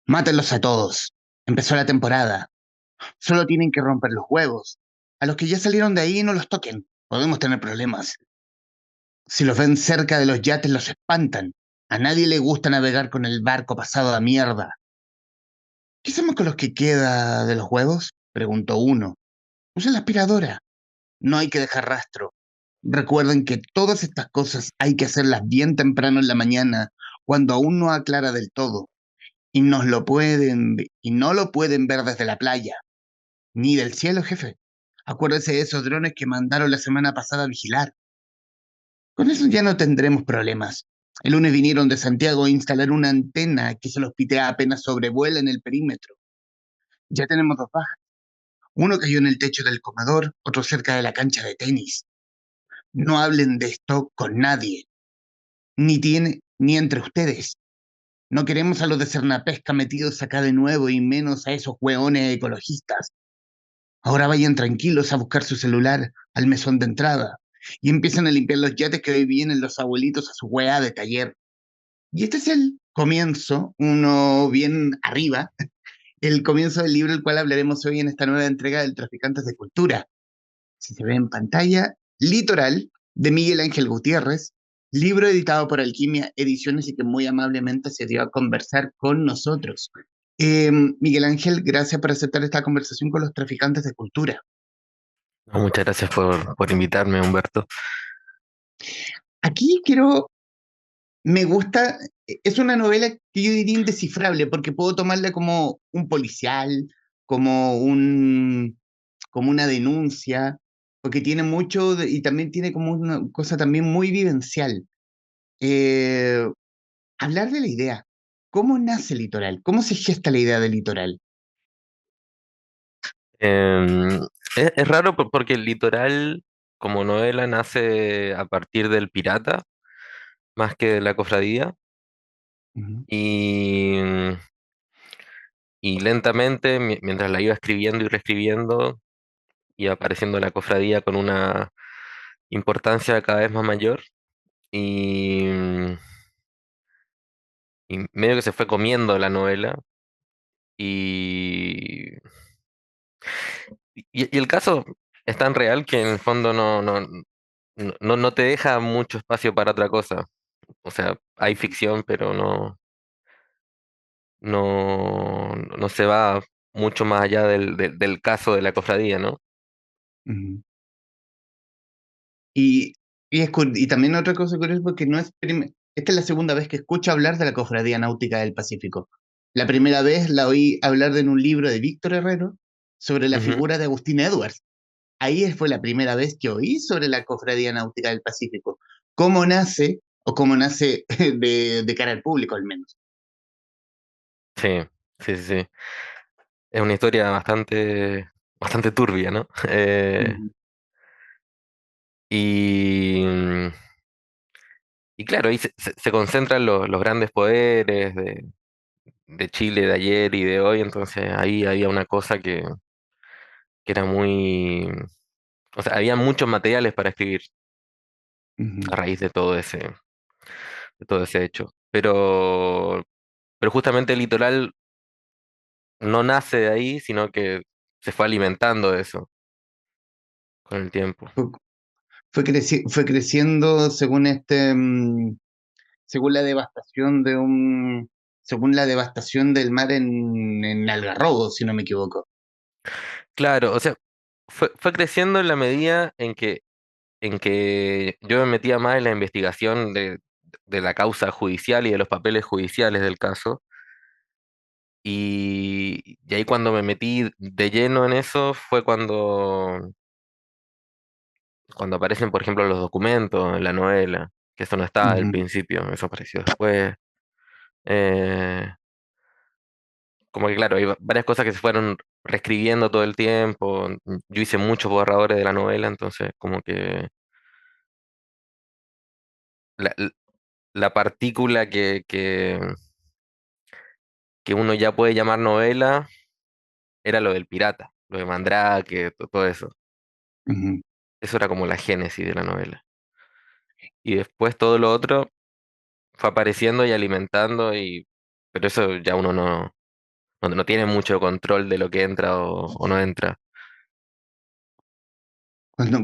Mátenlos a todos. Empezó la temporada. Solo tienen que romper los huevos. A los que ya salieron de ahí no los toquen. Podemos tener problemas. Si los ven cerca de los yates los espantan. A nadie le gusta navegar con el barco pasado a mierda. ¿Qué hacemos con los que queda de los huevos? Preguntó uno. Usa la aspiradora. No hay que dejar rastro. Recuerden que todas estas cosas hay que hacerlas bien temprano en la mañana, cuando aún no aclara del todo. Y no lo pueden ver desde la playa, ni del cielo, jefe. Acuérdese de esos drones que mandaron la semana pasada a vigilar. Con eso ya no tendremos problemas. El lunes vinieron de Santiago a instalar una antena que se los pitea apenas sobrevuela en el perímetro. Ya tenemos dos bajas. Uno cayó en el techo del comedor, otro cerca de la cancha de tenis. No hablen de esto con nadie, ni entre ustedes. No queremos a los de Cernapesca metidos acá de nuevo y menos a esos hueones ecologistas. Ahora vayan tranquilos a buscar su celular al mesón de entrada y empiezan a limpiar los yates que hoy vienen los abuelitos a su hueá de taller. Y este es el comienzo, uno bien arriba, el comienzo del libro, el cual hablaremos hoy en esta nueva entrega del Traficantes de Cultura. Si se ve en pantalla, Litoral, de Miguel Ángel Gutiérrez, libro editado por Alquimia Ediciones y que muy amablemente se dio a conversar con nosotros. Miguel Ángel, gracias por aceptar esta conversación con los traficantes de cultura. No, muchas gracias por invitarme, Humberto. Aquí quiero, me gusta, es una novela que yo diría indescifrable porque puedo tomarla como un policial, como como una denuncia, porque tiene y también tiene como una cosa también muy vivencial. Eh, Hablar de la idea. ¿Cómo nace Litoral? ¿Cómo se gesta la idea de Litoral? Em, es raro porque el litoral, como novela, nace a partir del pirata, más que de la cofradía, Ujú, y, y lentamente, mientras la iba escribiendo y reescribiendo, iba apareciendo la cofradía con una importancia cada vez más mayor, y, y medio que se fue comiendo la novela, y, y el caso es tan real que en el fondo no te deja mucho espacio para otra cosa. O sea, hay ficción, pero no se va mucho más allá del caso de la cofradía, ¿no? ujú. Y, y también otra cosa curiosa porque no es esta es la segunda vez que escucho hablar de la Cofradía Náutica del Pacífico. La primera vez la oí hablar de en un libro de Víctor Herrero sobre la Ujú. figura de Agustín Edwards. Fue la primera vez que oí sobre la Cofradía Náutica del Pacífico. ¿Cómo nace, o cómo nace de cara al público al menos? Sí, sí, sí, sí. Es una historia bastante turbia, ¿no? Ujú, Y, mm, y claro, ahí se concentran los grandes poderes de Chile de ayer y de hoy, entonces ahí había una cosa que era muy... O sea, había muchos materiales para escribir ujú, a raíz de todo ese hecho. Pero justamente el litoral no nace de ahí, sino que se fue alimentando de eso con el tiempo. Fue, fue creciendo según según la devastación según la devastación del mar en Algarrobo, si no me equivoco. Claro, o sea, fue creciendo en la medida en que yo me metía más en la investigación de la causa judicial y de los papeles judiciales del caso. Y ahí cuando me metí de lleno en eso fue cuando aparecen, por ejemplo, los documentos en la novela, que eso no estaba al Ujú, principio, eso apareció después. Eh, Como que claro, hay varias cosas que se fueron reescribiendo todo el tiempo. Yo hice muchos borradores de la novela, entonces como que la partícula que uno ya puede llamar novela era lo del pirata, lo de Mandrake, todo eso. ujú. Eso era como la génesis de la novela. Y después todo lo otro fue apareciendo y alimentando, pero eso ya uno no. no tiene mucho control de lo que entra o no entra.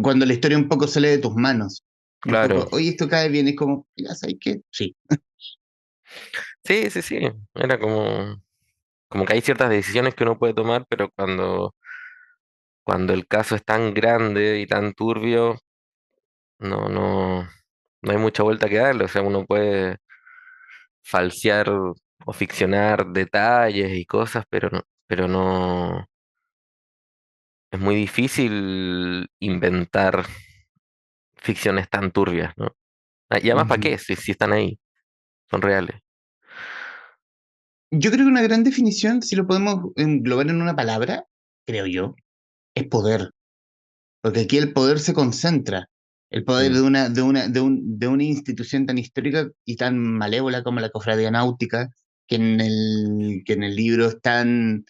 Cuando la historia un poco sale de tus manos. Un Claro, poco, oye, esto cae bien, es como, ya sabes qué, sí. sí, sí, sí, era como que hay ciertas decisiones que uno puede tomar, pero cuando el caso es tan grande y tan turbio, no, no, no hay mucha vuelta que darle, o sea, uno puede falsear o ficcionar detalles y cosas, pero no, es muy difícil inventar ficciones tan turbias, ¿no? Ah, y además, ¿para Ujú. qué? Si están ahí, son reales. Yo creo que una gran definición, si lo podemos englobar en una palabra, creo yo, es poder. Porque aquí el poder se concentra. El poder Mm, de una institución tan histórica y tan malévola como la Cofradía Náutica, que en el libro están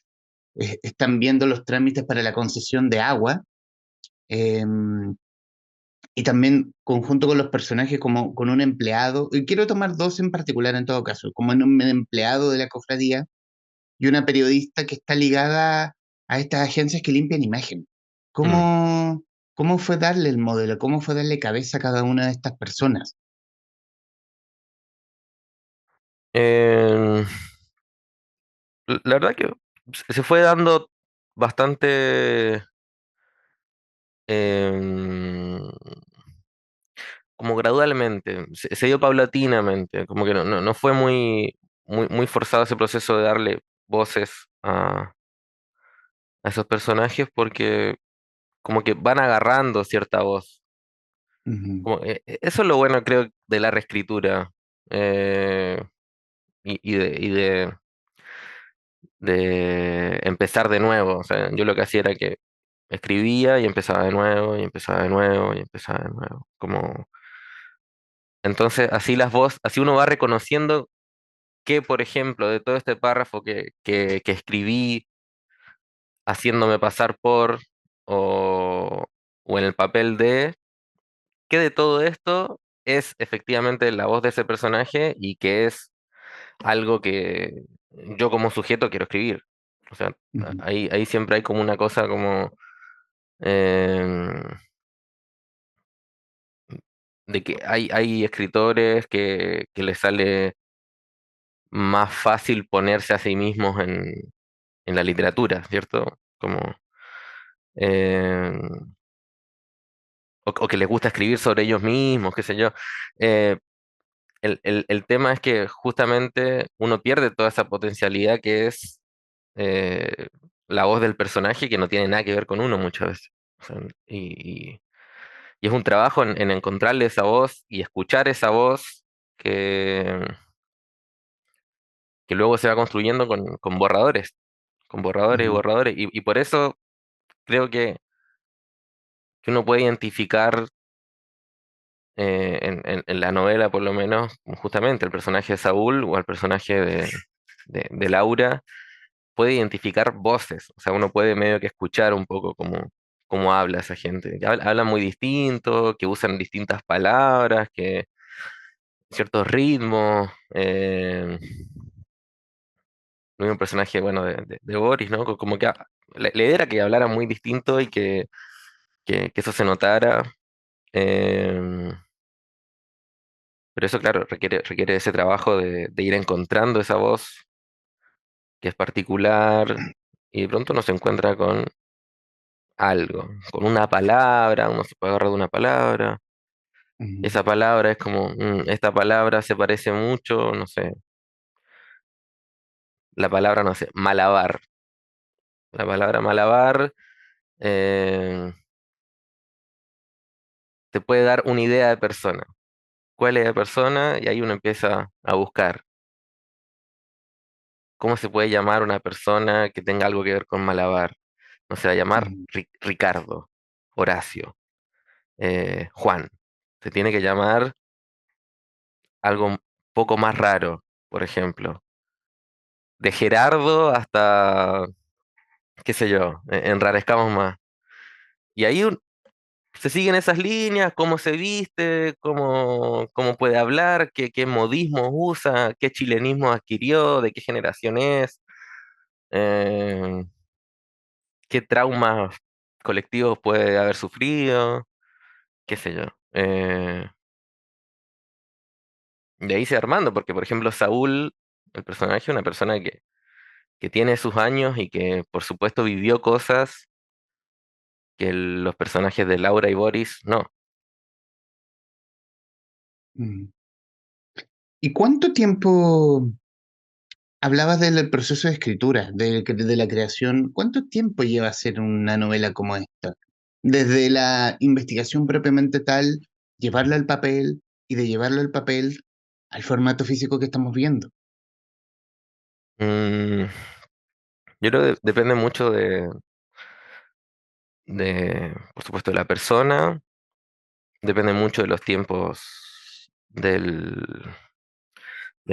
viendo los trámites para la concesión de agua, eh, y también conjunto con los personajes como con un empleado, y quiero tomar dos en particular en todo caso, como en un empleado de la cofradía y una periodista que está ligada a estas agencias que limpian imagen. mm. ¿Cómo, cómo fue darle el modelo? ¿Cómo fue darle cabeza a cada una de estas personas? Em, la verdad que se fue dando bastante em, como gradualmente, se dio paulatinamente, como que no fue muy forzado ese proceso de darle voces a esos personajes porque como que van agarrando cierta voz. Ujú, Eso es lo bueno, creo, de la reescritura eh, y de empezar de nuevo. O sea, yo lo que hacía era que escribía y empezaba de nuevo, y empezaba de nuevo, y empezaba de nuevo. Entonces, así uno va reconociendo que, por ejemplo, de todo este párrafo que escribí haciéndome pasar por o, o en el papel de, que de todo esto es efectivamente la voz de ese personaje y que es algo que yo como sujeto quiero escribir. O sea, ujú, ahí siempre hay como una cosa como em, de que hay escritores que les sale más fácil ponerse a sí mismos en la literatura, ¿cierto? Em, o que les gusta escribir sobre ellos mismos, qué sé yo. Eh, el tema es que justamente uno pierde toda esa potencialidad que es eh, la voz del personaje que no tiene nada que ver con uno muchas veces. O sea, y es un trabajo en encontrarle esa voz y escuchar esa voz que, que luego se va construyendo con borradores y ujú, borradores. Y por eso creo que uno puede identificar en la novela, por lo menos, justamente el personaje de Saúl o el personaje de Laura, puede identificar voces. O sea, uno puede medio que escuchar un poco cómo habla esa gente. Que hablan muy distinto, que usan distintas palabras, que ciertos ritmos. No hay un personaje, bueno, de Boris, ¿no? Como que la idea era que hablara muy distinto y que eso se notara. em, pero eso, claro, requiere ese trabajo de ir encontrando esa voz que es particular y de pronto uno se encuentra con algo, con una palabra, uno se puede agarrar de una palabra. ujú, Esa palabra es como, esta palabra se parece mucho, no sé, la palabra, no sé, malabar. La palabra malabar eh, te puede dar una idea de persona. ¿Cuál es la persona? Y ahí uno empieza a buscar. ¿Cómo se puede llamar una persona que tenga algo que ver con malabar? No se va a llamar ujú, Ricardo, Horacio, Juan. Se tiene que llamar algo un poco más raro, por ejemplo. De Gerardo hasta, qué sé yo, enrarezcamos más. Y ahí se siguen esas líneas, cómo se viste, cómo puede hablar, qué modismos usa, qué chilenismo adquirió, de qué generación es. eh, qué traumas colectivos puede haber sufrido, qué sé yo. De ahí se va armando, porque por ejemplo Saúl, el personaje, es una persona que tiene sus años y que por supuesto vivió cosas que los personajes de Laura y Boris no. Mm. ¿Y cuánto tiempo hablabas del proceso de escritura, de la creación? ¿Cuánto tiempo lleva hacer una novela como esta? Desde la investigación propiamente tal, llevarla al papel y de llevarlo al papel al formato físico que estamos viendo. Mm, yo creo que depende mucho por supuesto, de la persona, depende mucho de los tiempos de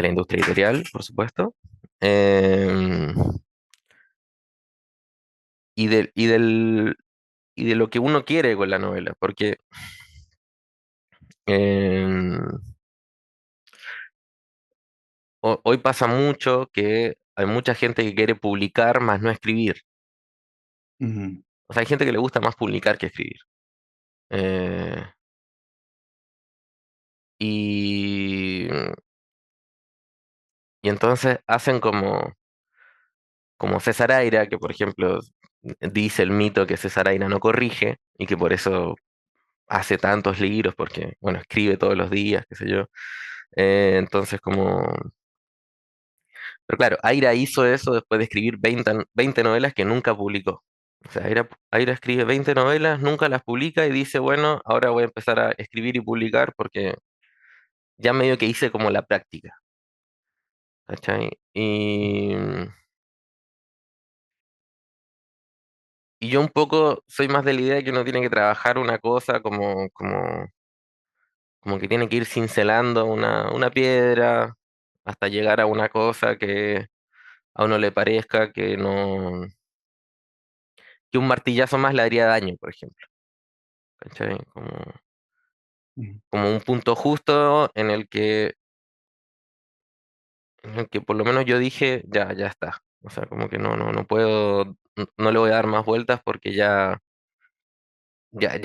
la industria editorial, por supuesto, em, y de lo que uno quiere con la novela, porque em, hoy pasa mucho que hay mucha gente que quiere publicar más no escribir. Ujú, O sea, hay gente que le gusta más publicar que escribir. Eh, y, y entonces hacen como César Aira, que por ejemplo dice el mito que César Aira no corrige y que por eso hace tantos libros, porque, bueno, escribe todos los días, qué sé yo. Entonces, Pero claro, Aira hizo eso después de escribir 20 novelas que nunca publicó. O sea, Aira escribe 20 novelas, nunca las publica y dice, bueno, ahora voy a empezar a escribir y publicar porque ya medio que hice como la práctica. ¿Cachai? Y yo un poco soy más de la idea de que uno tiene que trabajar una cosa como que tiene que ir cincelando una piedra hasta llegar a una cosa que a uno le parezca que no, que un martillazo más le haría daño, por ejemplo. ¿Cachai? ujú, Como un punto justo en el que por lo menos yo dije, ya, ya está. O sea, como que no puedo, no le voy a dar más vueltas porque ya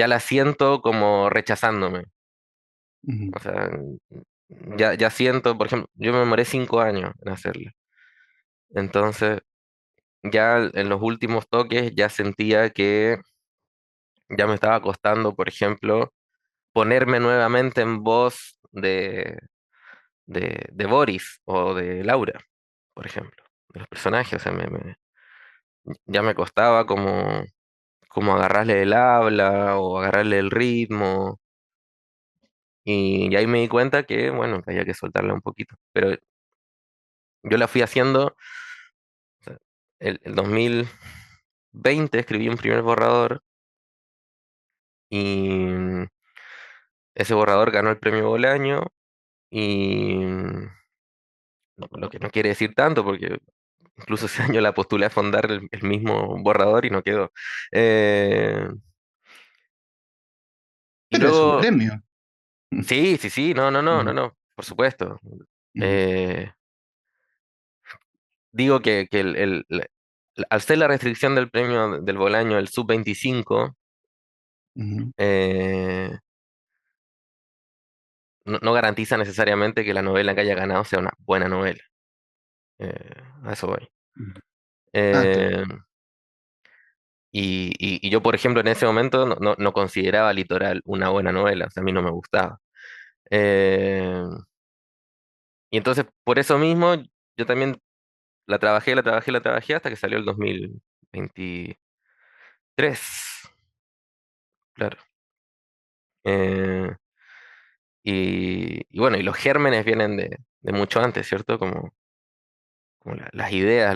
la siento como rechazándome. ujú, O sea, ya siento, por ejemplo, yo me demoré 5 años en hacerlo. Entonces, ya en los últimos toques ya sentía que ya me estaba costando, por ejemplo, ponerme nuevamente en voz de Boris o de Laura, por ejemplo, de los personajes. O sea, ya me costaba como agarrarle el habla o agarrarle el ritmo. Y ahí me di cuenta que, bueno, que había que soltarla un poquito. Pero yo la fui haciendo, o sea, el 2020 escribí un primer borrador y ese borrador ganó el premio Bolaño y lo que no quiere decir tanto porque incluso ese año la postulé a fondar el mismo borrador y no quedó. Eh, y Pero es un luego, premio. sí, sí, sí, Ujú, no, por supuesto. ujú, Eh, digo que al ser la restricción del premio del Bolaño el sub 25, ujú, eh, no garantiza necesariamente que la novela que haya ganado sea una buena novela. A eso voy. ujú. Ah, claro. Eh, y yo, por ejemplo, en ese momento no consideraba Litoral una buena novela, o sea, a mí no me gustaba. Eh, y entonces, por eso mismo, yo también la trabajé hasta que salió el 2023, claro. Eh, y bueno, y los gérmenes vienen de mucho antes, ¿cierto? Como las ideas,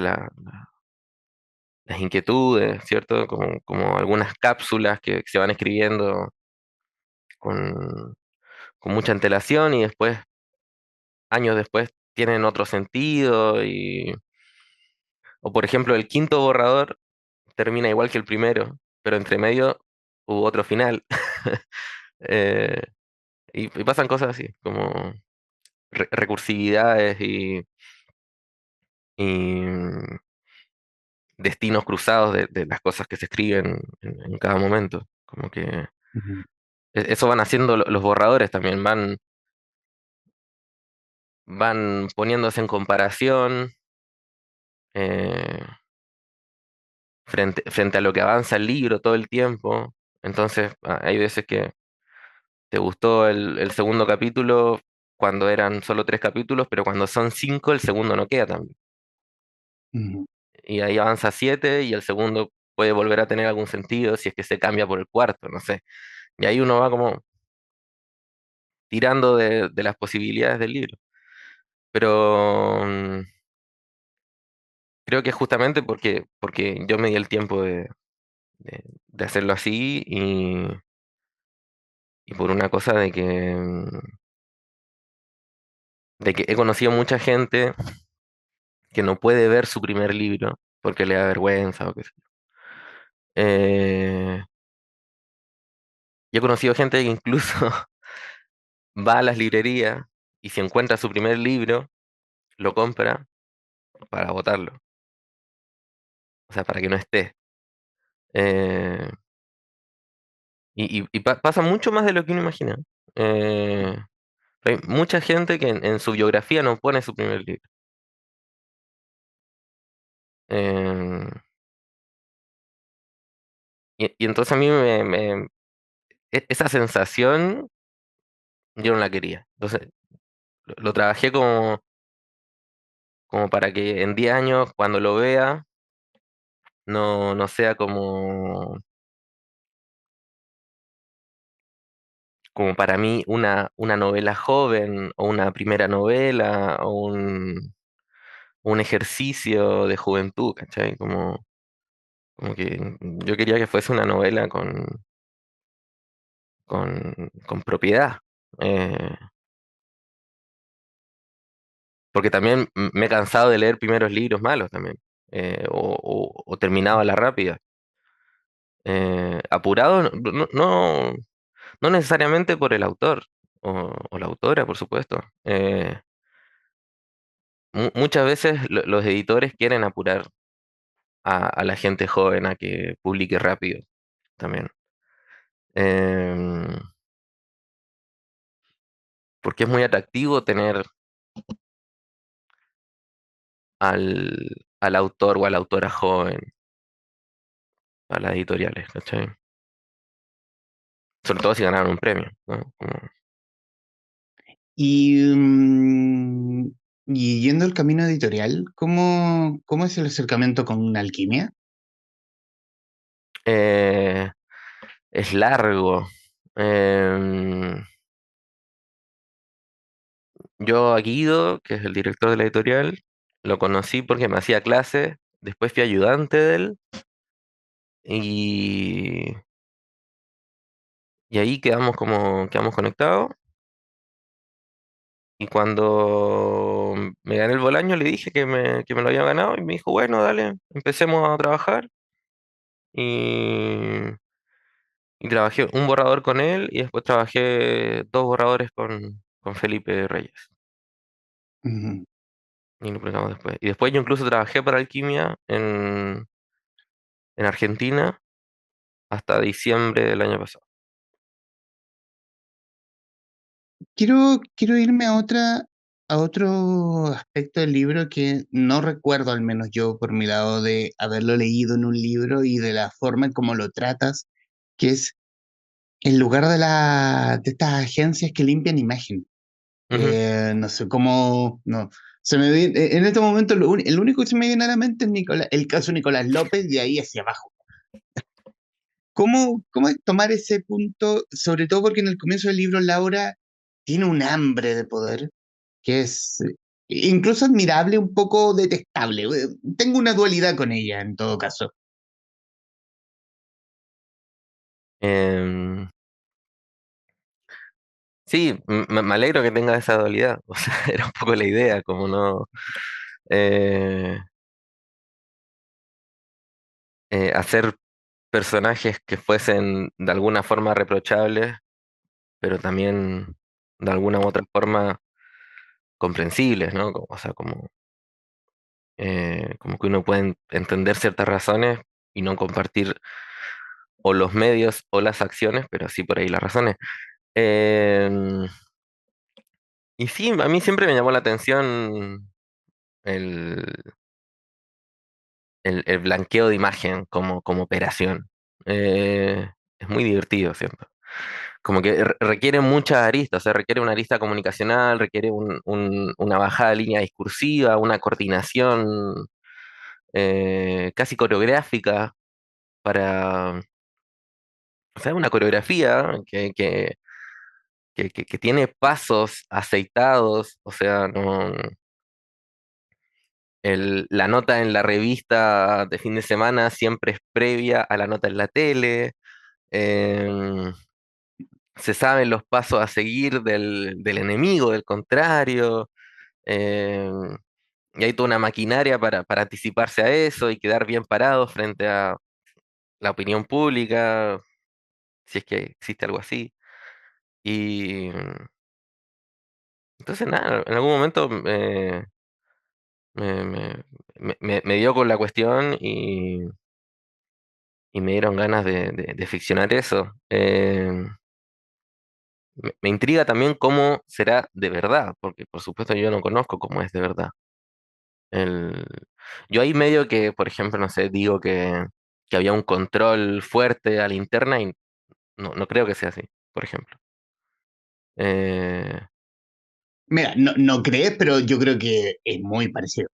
las inquietudes, ¿cierto? Como algunas cápsulas que se van escribiendo con, con mucha antelación y después, años después, tienen otro sentido. O por ejemplo, el quinto borrador termina igual que el primero, pero entre medio hubo otro final. Eh, y pasan cosas así, como recursividades y destinos cruzados de las cosas que se escriben en cada momento. Como que Ujú, eso van haciendo los borradores también, van poniéndose en comparación eh, frente a lo que avanza el libro todo el tiempo. Entonces, hay veces que te gustó el segundo capítulo cuando eran solo 3 capítulos, pero cuando son 5, el segundo no queda tan bien. ujú, Y ahí avanza 7 y el segundo puede volver a tener algún sentido si es que se cambia por el cuarto, no sé. Y ahí uno va como tirando de las posibilidades del libro. Pero creo que justamente porque yo me di el tiempo de hacerlo así y por una cosa de que he conocido mucha gente que no puede ver su primer libro porque le da vergüenza o qué sé yo. Yo he conocido gente que incluso va a las librerías y si encuentra su primer libro, lo compra para botarlo, o sea, para que no esté. Eh, y pasa mucho más de lo que uno imagina. Eh, Hay mucha gente que en su biografía no pone su primer libro. Eh, y entonces a mí esa sensación yo no la quería. Entonces lo trabajé como para que en 10 años, cuando lo vea, no sea como para mí una novela joven o una primera novela o un ejercicio de juventud, ¿cachai? Como que yo quería que fuese una novela con propiedad. Eh, Porque también me he cansado de leer primeros libros malos también, o terminaba a la rápida. Apurado, no necesariamente por el autor o la autora, por supuesto. Muchas veces los editores quieren apurar a la gente joven a que publique rápido también. Em, Porque es muy atractivo tener al autor o a la autora joven a las editoriales, ¿cachai? Sobre todo si ganaron un premio, ¿no? Y, y yendo al camino editorial, ¿cómo es el acercamiento con una alquimia? Eh, es largo. Em, yo a Guido, que es el director de la editorial, lo conocí porque me hacía clase, después fui ayudante de él y, y ahí quedamos conectados. Y cuando me gané el Bolaño le dije que me lo había ganado y me dijo, bueno, dale, empecemos a trabajar. Y, y trabajé un borrador con él y después trabajé 2 borradores con Felipe Reyes. Ujú. Y lo publicamos después. Y después yo incluso trabajé para Alquimia en Argentina hasta diciembre del año pasado. Quiero irme a otro aspecto del libro que no recuerdo, al menos yo por mi lado, de haberlo leído en un libro y de la forma en cómo lo tratas, que es en lugar de estas agencias que limpian imagen. Ujú. No sé cómo, no, se me viene, en este momento el único que se me viene a la mente es el caso Nicolás López y ahí hacia abajo. ¿Cómo es tomar ese punto, sobre todo porque en el comienzo del libro Laura tiene un hambre de poder que es incluso admirable, un poco detestable? Tengo una dualidad con ella en todo caso. Em, sí, me alegro que tenga esa dualidad. O sea, era un poco la idea, como no eh, hacer personajes que fuesen de alguna forma reprochables, pero también de alguna u otra forma comprensibles, ¿no? O sea, como como que uno puede entender ciertas razones y no compartir o los medios o las acciones, pero sí por ahí las razones. Em, y sí, a mí siempre me llamó la atención el, el blanqueo de imagen como operación. Es muy divertido, siento. Como que requiere muchas aristas, o sea, requiere una arista comunicacional, requiere una bajada de línea discursiva, una coordinación casi coreográfica para, o sea, una coreografía que tiene pasos aceitados, o sea, no, la nota en la revista de fin de semana siempre es previa a la nota en la tele. em, Se saben los pasos a seguir del enemigo, del contrario. em, y hay toda una maquinaria para anticiparse a eso y quedar bien parado frente a la opinión pública, si es que existe algo así. Y entonces, nada, en algún momento me, me- me dio con la cuestión y me dieron ganas de ficcionar eso. Me intriga también cómo será de verdad, porque por supuesto yo no conozco cómo es de verdad. El, yo ahí medio que, por ejemplo, no sé, digo que había un control fuerte a la interna y no creo que sea así, por ejemplo. Eh, Mira, no crees, pero yo creo que es muy parecido.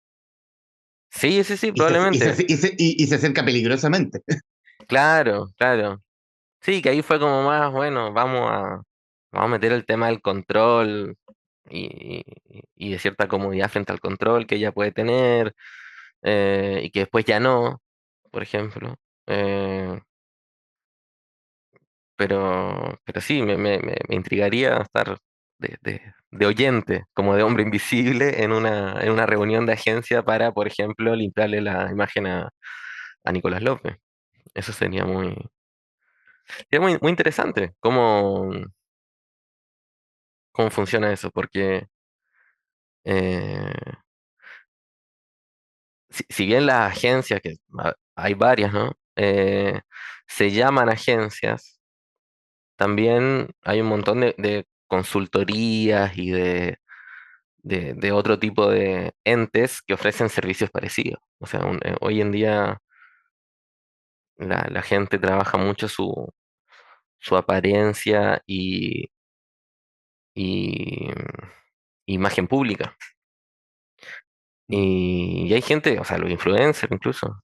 sí, sí, sí, Y probablemente. y se acerca peligrosamente. Claro, claro. Sí, que ahí fue como más, bueno, vamos a meter el tema del control y de cierta comodidad frente al control que ella puede tener y que después ya no, por ejemplo. Eh, pero sí, me intrigaría estar de oyente, como de hombre invisible, en una reunión de agencia para, por ejemplo, limpiarle la imagen a Nicolás López. Eso sería muy interesante cómo funciona eso, porque eh, si bien las agencias, que hay varias, ¿no? Se llaman agencias, también hay un montón de consultorías y de otro tipo de entes que ofrecen servicios parecidos. O sea, hoy en día la gente trabaja mucho su apariencia y imagen pública. Y hay gente, o sea, los influencers incluso.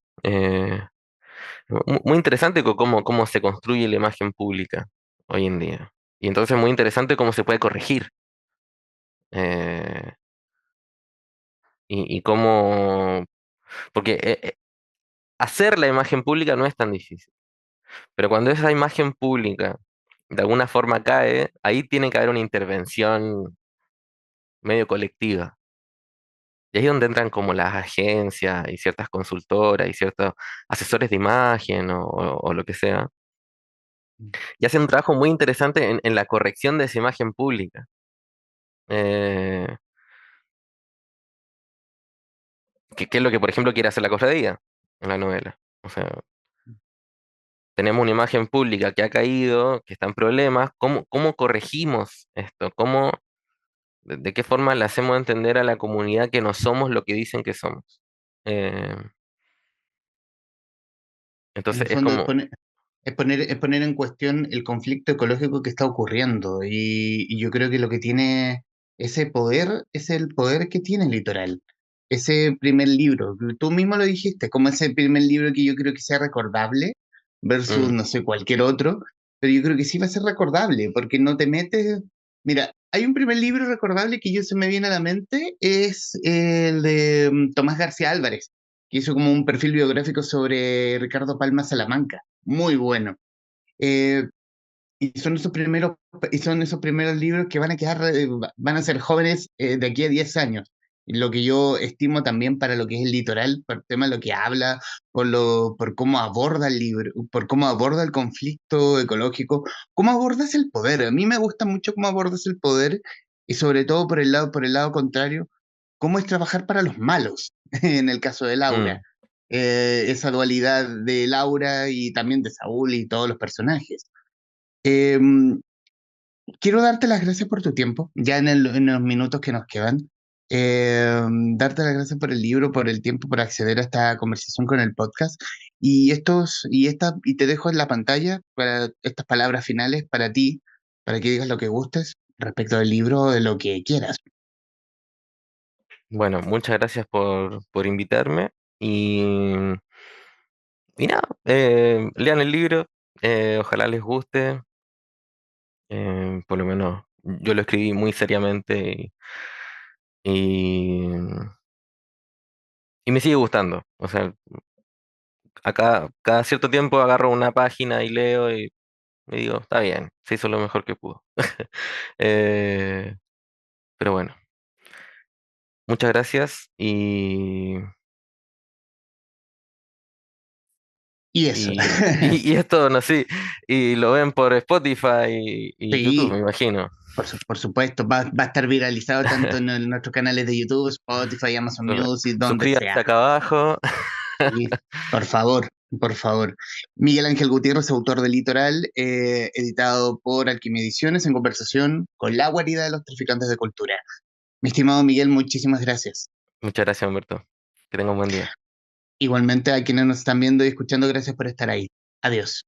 Muy interesante cómo se construye la imagen pública hoy en día. Y entonces muy interesante cómo se puede corregir. eh, y cómo... Porque hacer la imagen pública no es tan difícil. Pero cuando esa imagen pública de alguna forma cae, ahí tiene que haber una intervención medio colectiva. Y ahí es donde entran como las agencias y ciertas consultoras y ciertos asesores de imagen o lo que sea. Y hacen un trabajo muy interesante en la corrección de esa imagen pública. Eh, que es lo que, por ejemplo, quiere hacer la cofradía en la novela. O sea, tenemos una imagen pública que ha caído, que está en problemas. ¿Cómo corregimos esto? ¿De qué forma le hacemos entender a la comunidad que no somos lo que dicen que somos? Eh, En entonces el es fondo como... es poner en cuestión el conflicto ecológico que está ocurriendo. Y yo creo que lo que tiene ese poder es el poder que tiene el litoral. Ese primer libro, que tú mismo lo dijiste, como ese primer libro que yo creo que sea recordable versus, mm, no sé, cualquier otro, pero yo creo que sí va a ser recordable, porque no te metes... Mira, hay un primer libro recordable que yo se me viene a la mente, es el de Tomás García Álvarez, que hizo como un perfil biográfico sobre Ricardo Palma Salamanca. Muy bueno. Eh, y son esos primeros libros que van a quedar, van a ser jóvenes de aquí a 10 años. Y lo que yo estimo también para lo que es el litoral, por el tema de lo que habla, por cómo aborda el libro, por cómo aborda el conflicto ecológico, cómo abordas el poder. A mí me gusta mucho cómo abordas el poder y sobre todo por el lado contrario, cómo es trabajar para los malos, en el caso de Laura. Mm. Esa dualidad de Laura y también de Saúl y todos los personajes. Em, Quiero darte las gracias por tu tiempo, ya en los minutos que nos quedan. Darte las gracias por el libro, por el tiempo, por acceder a esta conversación con el podcast. Y te dejo en la pantalla para estas palabras finales para ti, para que digas lo que gustes respecto del libro o de lo que quieras. Bueno, muchas gracias por invitarme y nada, lean el libro, ojalá les guste, por lo menos yo lo escribí muy seriamente y, y me sigue gustando. O sea, acá cada cierto tiempo agarro una página y leo y me digo, está bien, se hizo lo mejor que pudo. Eh, pero bueno, muchas gracias Y eso. y es todo, ¿no? Sí, y lo ven por Spotify y YouTube, me Sí, imagino. por supuesto, va a estar viralizado tanto en nuestros canales de YouTube, Spotify, Amazon Bueno, Music, donde suscríbanse sea. acá abajo. Sí, por favor, por favor. Miguel Ángel Gutiérrez, autor de Litoral, editado por Alquimia Ediciones en conversación con la guarida de los traficantes de cultura. Mi estimado Miguel, muchísimas gracias. Muchas gracias, Humberto. Que tenga un buen día. Igualmente a quienes nos están viendo y escuchando, gracias por estar ahí. Adiós.